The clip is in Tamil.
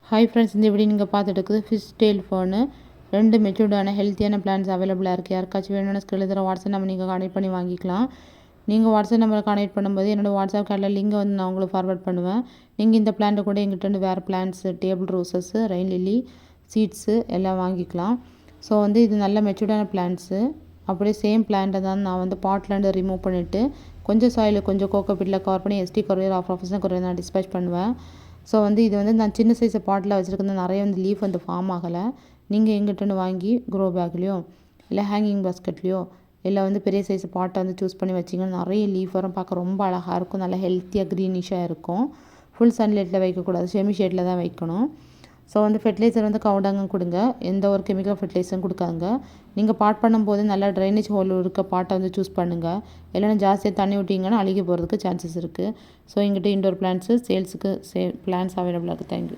ஹாய் ஃப்ரெண்ட்ஸ், இந்த வீடியோ நீங்கள் பார்த்துட்டு இருக்குது ஃபிஷ் டெயில் ஃபோனு. 2 மெச்சூர்டான ஹெல்த்தியான பிளான்ஸ் அவைலபிளாக இருக்குது. யாருக்காச்சும் வேணும்னா ஸ்கிரீனில் தர வாட்ஸ்அப் நம்பர் நீங்கள் கனெக்ட் பண்ணி வாங்கிக்கலாம். நீங்கள் வாட்ஸ்அப் நம்பரை கனெக்ட் பண்ணும்போது என்னோட வாட்ஸ்அப் கார்டில் லிங்கை வந்து நான் உங்களுக்கு ஃபார்வர்ட் பண்ணுவேன். நீங்கள் இந்த பிளான்ட்டை கூட எங்கிட்ட வேறு plants, table roses, rain lily, seeds எல்லாம் வாங்கிக்கலாம். ஸோ வந்து இது நல்ல மெச்சூர்டான பிளான்ட்ஸு. அப்படியே சேம் பிளான்ட்டை தான் நான் வந்து பாட்லேருந்து ரிமூவ் பண்ணிவிட்டு கொஞ்சம் சாயில் கொஞ்சம் கோகோபிட்டில் கவர் பண்ணி SD கொரியர் ஆஃப் கொரியர் நான் டிஸ்பேச் பண்ணுவேன். ஸோ வந்து இது வந்து நான் சின்ன சைஸ் பாட்டில் வச்சுருக்கேன். நிறைய வந்து லீஃப் வந்து ஃபார்ம் ஆகலை. நீங்கள் எங்கிட்டன்னு வாங்கி க்ரோ பேக்லேயோ இல்லை ஹேங்கிங் பாஸ்கெட்லேயோ இல்லை வந்து பெரிய சைஸ் பாட்டை வந்து சூஸ் பண்ணி வச்சிங்கன்னா நிறைய லீஃப் வரும். பார்க்க ரொம்ப அழகாக இருக்கும். நல்லா ஹெல்த்தியாக க்ரீனிஷாக இருக்கும். ஃபுல் சன்லைட்டில் வைக்கக்கூடாது, செமி ஷேடில் தான் வைக்கணும். ஸோ வந்து ஃபெர்டிலைசர் வந்து கவுடாங்க கொடுங்க. எந்த ஒரு கெமிக்கல் ஃபெர்டிலைசரும் கொடுக்காங்க. நீங்கள் பாட் பண்ணும்போது நல்லா ட்ரைனேஜ் ஹோல் இருக்க பாட்டை வந்து சூஸ் பண்ணுங்கள். இல்லைன்னா ஜாஸ்தியாக தண்ணி விட்டிங்கன்னா அழுகி போகிறதுக்கு சான்சஸ் இருக்குது. ஸோ எங்கிட்ட இன்டோர் பிளான்ட்ஸு சேல்ஸுக்கு பிளான்ஸ் அவைலபிளாக இருக்குது. தேங்க்யூ.